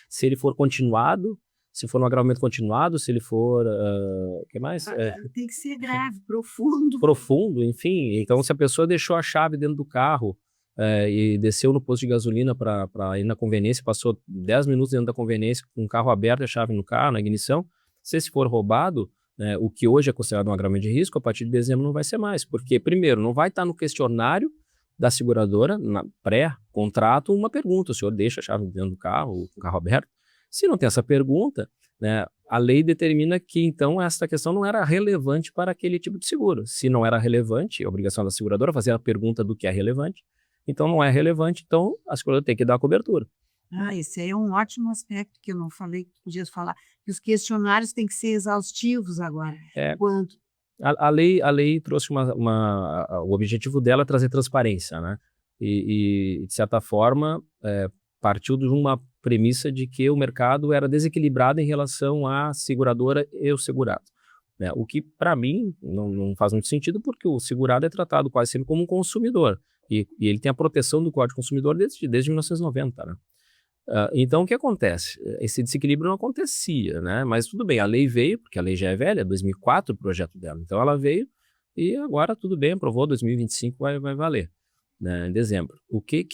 se ele for continuado, se for um agravamento continuado, se ele for... o que mais? Tem que ser grave, profundo. Profundo, enfim. Então, se a pessoa deixou a chave dentro do carro e desceu no posto de gasolina para ir na conveniência, passou 10 minutos dentro da conveniência com o carro aberto e a chave no carro, na ignição, se esse for roubado, o que hoje é considerado um agravamento de risco, a partir de dezembro não vai ser mais. Porque, primeiro, não vai estar no questionário da seguradora, na pré-contrato, uma pergunta, o senhor deixa a chave dentro do carro, com o carro aberto? Se não tem essa pergunta, né, a lei determina que, então, essa questão não era relevante para aquele tipo de seguro. Se não era relevante, a obrigação da seguradora é fazer a pergunta do que é relevante. Então, não é relevante, então a seguradora tem que dar a cobertura. Esse aí é um ótimo aspecto que eu não falei, que podia falar, que os questionários têm que ser exaustivos agora. Quanto? A lei trouxe o objetivo dela é trazer transparência, né? E de certa forma, partiu de uma premissa de que o mercado era desequilibrado em relação à seguradora e o segurado, né? O que, para mim, não faz muito sentido, porque o segurado é tratado quase sempre como um consumidor, e ele tem a proteção do Código do Consumidor desde 1990, né? Então, o que acontece? Esse desequilíbrio não acontecia, né? Mas tudo bem, a lei veio, porque a lei já é velha, 2004 o projeto dela, então ela veio e agora tudo bem, aprovou, 2025 vai valer. né, em dezembro. O que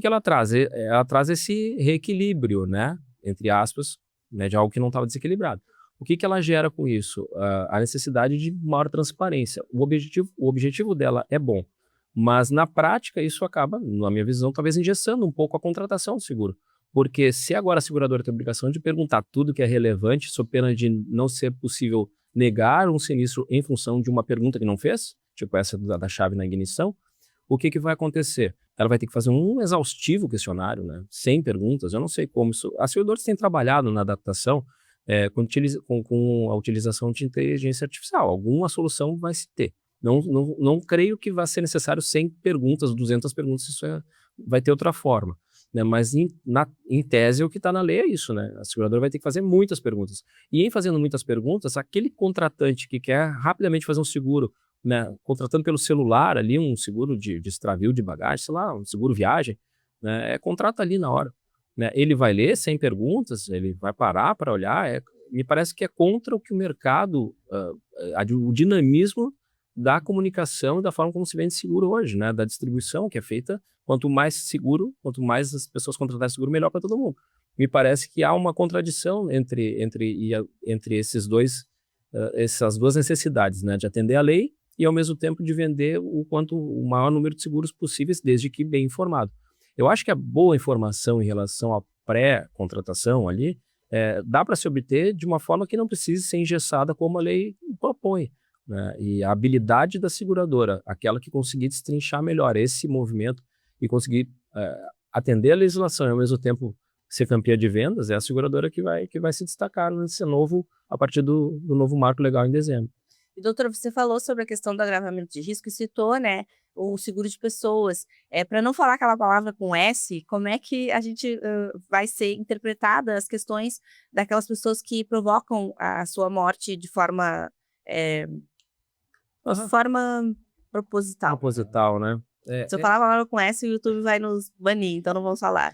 ela traz? Ela traz esse reequilíbrio, né, entre aspas, né, de algo que não estava desequilibrado. O que ela gera com isso? A necessidade de maior transparência. O objetivo dela é bom, mas na prática isso acaba, na minha visão, talvez engessando um pouco a contratação do seguro. Porque se agora a seguradora tem a obrigação de perguntar tudo que é relevante, sob pena de não ser possível negar um sinistro em função de uma pergunta que não fez, tipo essa da chave na ignição, o que vai acontecer? Ela vai ter que fazer um exaustivo questionário, né? 100 perguntas, eu não sei como isso... As seguradoras têm trabalhado na adaptação com a utilização de inteligência artificial. Alguma solução vai se ter. Não creio que vai ser necessário 100 perguntas, 200 perguntas, isso vai ter outra forma. Né? Mas em tese o que está na lei é isso, né? A seguradora vai ter que fazer muitas perguntas. E em fazendo muitas perguntas, aquele contratante que quer rapidamente fazer um seguro, né, contratando pelo celular ali um seguro de extravio de bagagem, sei lá, um seguro viagem, né, contrata ali na hora. Né? Ele vai ler 100 perguntas, ele vai parar para olhar, me parece que é contra o que o mercado, o dinamismo da comunicação e da forma como se vende seguro hoje, né? Da distribuição que é feita, quanto mais seguro, quanto mais as pessoas contratarem seguro, melhor para todo mundo. Me parece que há uma contradição entre essas duas necessidades, né? De atender a lei e ao mesmo tempo de vender o maior número de seguros possíveis, desde que bem informado. Eu acho que a boa informação em relação à pré-contratação ali, dá para se obter de uma forma que não precise ser engessada como a lei propõe. Né? E a habilidade da seguradora, aquela que conseguir destrinchar melhor esse movimento e conseguir atender a legislação e ao mesmo tempo ser campeã de vendas, é a seguradora que vai se destacar nesse a partir do novo marco legal em dezembro. E, doutora, você falou sobre a questão do agravamento de risco e citou, né, o seguro de pessoas. Para não falar aquela palavra com S, como é que a gente vai ser interpretada as questões daquelas pessoas que provocam a sua morte de forma proposital? Proposital, né? Se eu falar a palavra com S, o YouTube vai nos banir, então não vamos falar.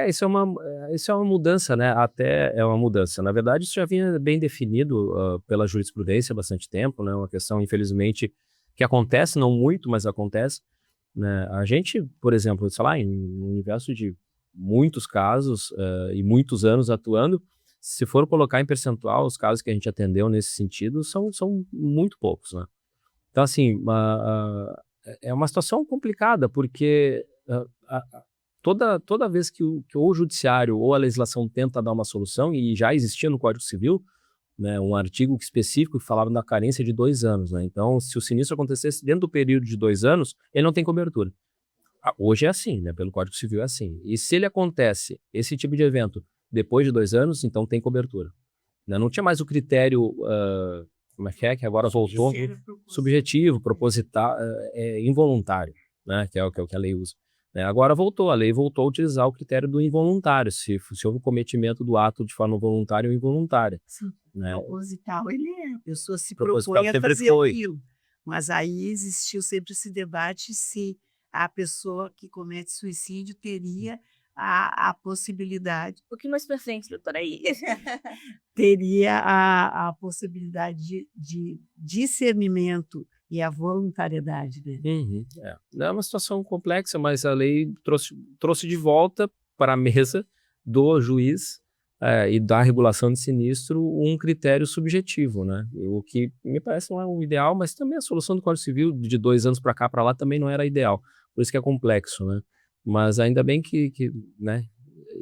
Isso é uma mudança, né? Até é uma mudança. Na verdade, isso já vinha bem definido pela jurisprudência há bastante tempo, né? Uma questão, infelizmente, que acontece, não muito, mas acontece. Né? A gente, por exemplo, sei lá, em um universo de muitos casos e muitos anos atuando, se for colocar em percentual os casos que a gente atendeu nesse sentido, são muito poucos, né? Então, assim, é uma situação complicada, porque toda vez que ou o judiciário ou a legislação tenta dar uma solução, e já existia no Código Civil, né, um artigo específico que falava da carência de 2 anos. Né? Então, se o sinistro acontecesse dentro do período de 2 anos, ele não tem cobertura. Hoje é assim, né? Pelo Código Civil é assim. E se ele acontece, esse tipo de evento, depois de 2 anos, então tem cobertura. Né? Não tinha mais o critério... como é que agora voltou? Subjetivo, proposital, involuntário, né? Que é o que a lei usa. Agora a lei voltou a utilizar o critério do involuntário, se houve o cometimento do ato de forma voluntária ou involuntária. Sim, né? Proposital ele a pessoa se Proposital propõe a sempre fazer foi. aquilo. Mas aí existiu sempre esse debate se a pessoa que comete suicídio teria a possibilidade... Um pouquinho mais para frente, doutora, aí. Teria a possibilidade de discernimento e a voluntariedade dele. Uhum, é uma situação complexa, mas a lei trouxe de volta para a mesa do juiz e da regulação de sinistro um critério subjetivo, né? O que me parece não é o ideal, mas também a solução do Código Civil de 2 anos para cá, para lá, também não era ideal. Por isso que é complexo, né? Mas ainda bem né?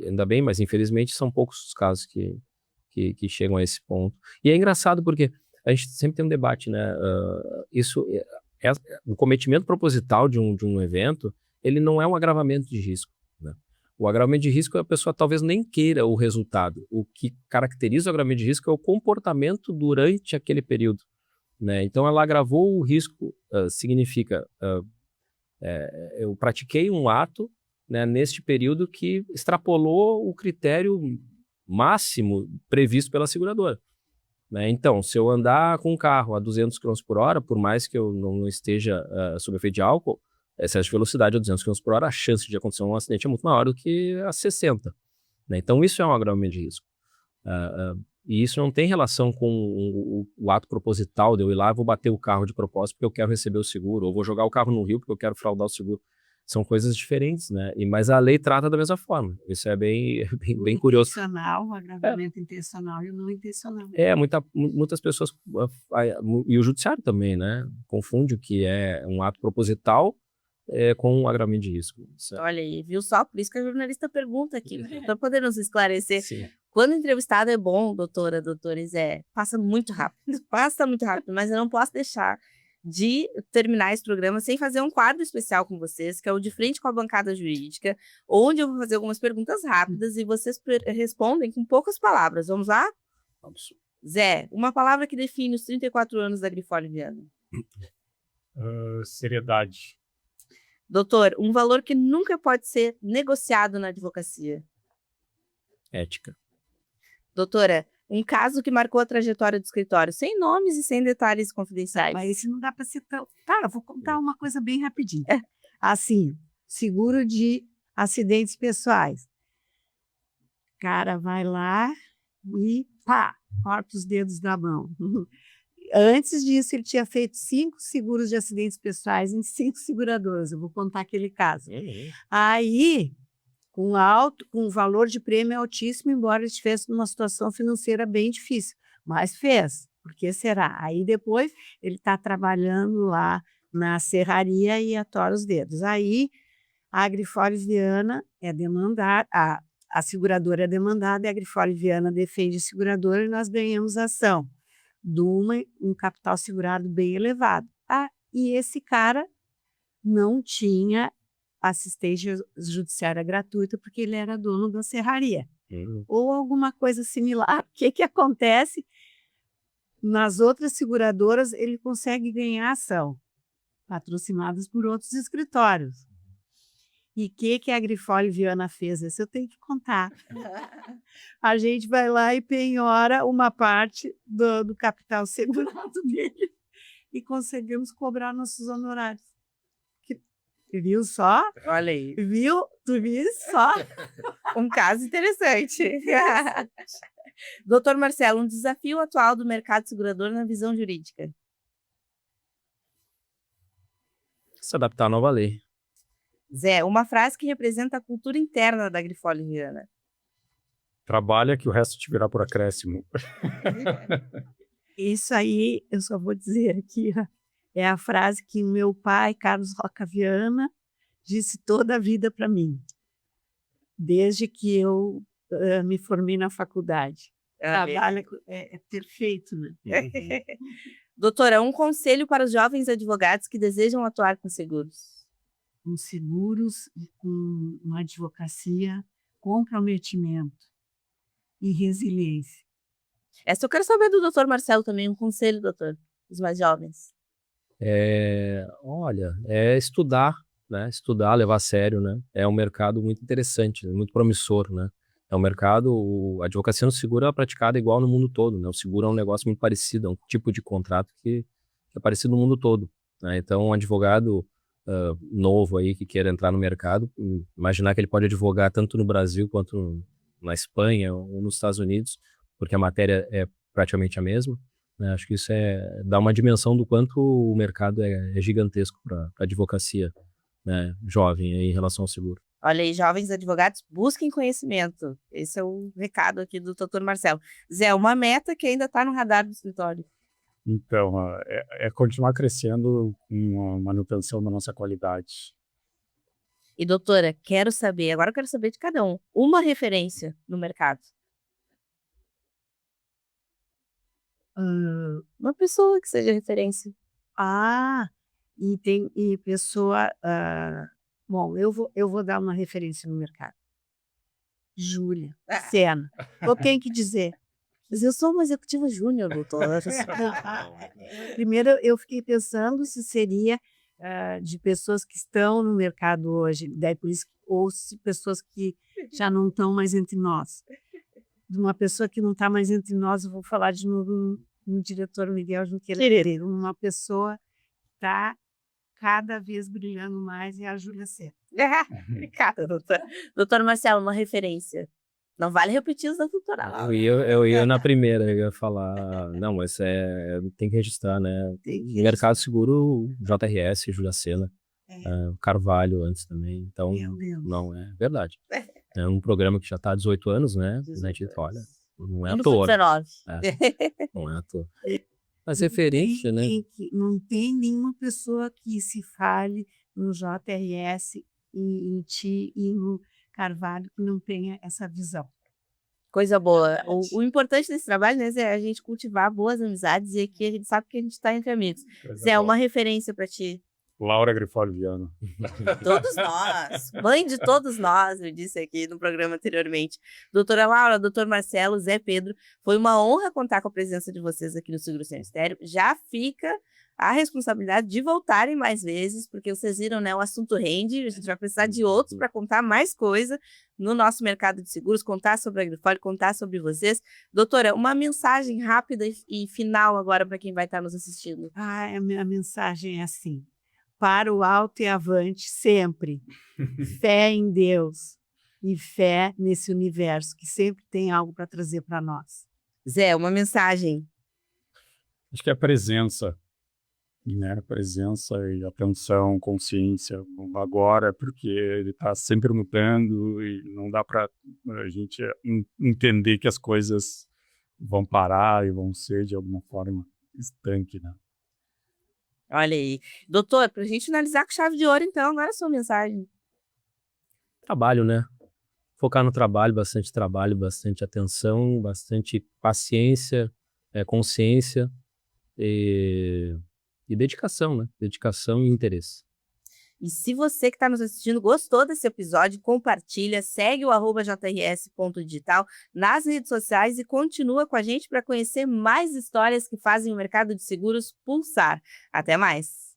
Ainda bem, mas infelizmente são poucos os casos que chegam a esse ponto. E é engraçado porque a gente sempre tem um debate, né? O cometimento proposital de um evento, ele não é um agravamento de risco. Né? O agravamento de risco, a pessoa talvez nem queira o resultado. O que caracteriza o agravamento de risco é o comportamento durante aquele período. Né? Então, ela agravou o risco, significa... eu pratiquei um ato, né, neste período que extrapolou o critério máximo previsto pela seguradora. Né? Então, se eu andar com um carro a 200 km por hora, por mais que eu não esteja sob efeito de álcool, excesso de velocidade a 200 km por hora, a chance de acontecer um acidente é muito maior do que a 60. Né? Então, isso é um agravamento de risco. E isso não tem relação com o ato proposital de eu ir lá e vou bater o carro de propósito porque eu quero receber o seguro, ou vou jogar o carro no rio porque eu quero fraudar o seguro. São coisas diferentes, né? Mas a lei trata da mesma forma. Isso é bem curioso. Intencional, o agravamento intencional e o não intencional. Muitas pessoas, e o judiciário também, né? Confunde o que é um ato proposital com um agravamento de risco. Olha aí, viu só? Por isso que a jornalista pergunta aqui, para poder nos esclarecer. Sim. Quando o entrevistado é bom, doutores, passa muito rápido, mas eu não posso deixar de terminar esse programa sem fazer um quadro especial com vocês, que é o De Frente com a Bancada Jurídica, onde eu vou fazer algumas perguntas rápidas e vocês respondem com poucas palavras. Vamos lá? Vamos. Zé, uma palavra que define os 34 anos da Grifole Viana. Seriedade. Doutor, um valor que nunca pode ser negociado na advocacia. Ética. Doutora, um caso que marcou a trajetória do escritório, sem nomes e sem detalhes confidenciais. Mas isso não dá para ser tão... Tá, eu vou contar uma coisa bem rapidinho. Assim, seguro de acidentes pessoais. O cara vai lá e pá, corta os dedos da mão. Antes disso, ele tinha feito 5 seguros de acidentes pessoais em 5 seguradoras. Eu vou contar aquele caso. Aí, com um valor de prêmio altíssimo, embora ele estivesse numa situação financeira bem difícil. Mas fez. Por que será? Aí depois ele está trabalhando lá na serraria e atora os dedos. Aí a Grifole Viana é demandada, a seguradora é demandada e a Grifole Viana defende a seguradora e nós ganhamos a ação de um capital segurado bem elevado. E esse cara não tinha assistência judiciária gratuita porque ele era dono da serraria. Ou alguma coisa similar. O que acontece? Nas outras seguradoras, ele consegue ganhar ação, patrocinadas por outros escritórios. E o que a Grifole Viana fez? Isso eu tenho que contar. A gente vai lá e penhora uma parte do capital segurado dele e conseguimos cobrar nossos honorários. Viu só? Olha aí. Viu? Tu viu só? Um caso interessante. Doutor Marcelo, um desafio atual do mercado segurador na visão jurídica. Se adaptar à nova lei. Zé, uma frase que representa a cultura interna da Grifole Viana. Trabalha que o resto te virá por acréscimo. Isso aí, eu só vou dizer aqui, é a frase que o meu pai, Carlos Roca Viana, disse toda a vida para mim, desde que eu me formei na faculdade. Trabalha, é perfeito, né? Doutora, um conselho para os jovens advogados que desejam atuar com seguros. Com seguros, com uma advocacia, comprometimento e resiliência. Essa eu quero saber do doutor Marcelo também, um conselho, doutor, dos mais jovens. Olha, estudar, né? Estudar, levar a sério, né? É um mercado muito interessante, muito promissor, né? É um mercado, a advocacia no seguro é praticada igual no mundo todo, né? O seguro é um negócio muito parecido, é um tipo de contrato que é parecido no mundo todo, né? Então, um advogado novo aí que queira entrar no mercado, imaginar que ele pode advogar tanto no Brasil quanto na Espanha ou nos Estados Unidos, porque a matéria é praticamente a mesma, né? Acho que isso dá uma dimensão do quanto o mercado é gigantesco para a advocacia, né, jovem aí, em relação ao seguro. Olha aí, jovens advogados, busquem conhecimento. Esse é o recado aqui do doutor Marcelo. Zé, uma meta que ainda está no radar do escritório. Então, é continuar crescendo com a manutenção da nossa qualidade. E doutora, agora eu quero saber de cada um, uma referência no mercado. Uma pessoa que seja referência. E pessoa... bom, eu vou dar uma referência no mercado. Júlia Sena. Eu tenho que dizer. Mas eu sou uma executiva júnior, doutora. Primeiro, eu fiquei pensando se seria de pessoas que estão no mercado hoje, daí por isso, ou se pessoas que já não estão mais entre nós. De uma pessoa que não está mais entre nós, eu vou falar de novo no diretor Miguel Junqueira. Uma pessoa que está cada vez brilhando mais é a Júlia Sena. Obrigada, doutora. Doutor Marcelo, uma referência. Não vale repetir os da doutora Laura. Eu ia na primeira, eu ia falar, não, mas tem que registrar, né? Tem que Mercado Seguro, JRS, Júlia Sena, Carvalho antes também, então, Meu Deus. não, é verdade. É um programa que já está há 18 anos, né? 18 A gente olha, não é à Indo pro toa, 19. não é à toa. Mas referência, né? Não tem nenhuma pessoa que se fale no JRS, em ti e no Carvalho que não tenha essa visão. Coisa boa. O importante desse trabalho, né, Zé, é a gente cultivar boas amizades e aqui a gente sabe que a gente está entre amigos. Coisa Zé, boa. uma referência para ti. Laura Grifoli Viana. Todos nós, mãe de todos nós, eu disse aqui no programa anteriormente. Doutora Laura, doutor Marcelo, Zé Pedro, foi uma honra contar com a presença de vocês aqui no Seguro Sem Mistério. Já fica a responsabilidade de voltarem mais vezes, porque vocês viram, né, o assunto rende, a gente vai precisar de outros para contar mais coisa no nosso mercado de seguros, contar sobre a Grifoli, contar sobre vocês. Doutora, uma mensagem rápida e final agora para quem vai estar nos assistindo. A minha mensagem é assim: para o alto e avante sempre. Fé em Deus e fé nesse universo que sempre tem algo para trazer para nós. Zé, uma mensagem. Acho que é a presença, né? Presença e atenção, consciência. Agora, porque ele está sempre mudando e não dá para a gente entender que as coisas vão parar e vão ser, de alguma forma, estanque, né? Olha aí. Doutor, para a gente finalizar com chave de ouro, então, agora a sua mensagem. Trabalho, né? Focar no trabalho, bastante atenção, bastante paciência, consciência e dedicação, né? Dedicação e interesse. E se você que está nos assistindo gostou desse episódio, compartilha, segue o @jrs.digital nas redes sociais e continua com a gente para conhecer mais histórias que fazem o mercado de seguros pulsar. Até mais!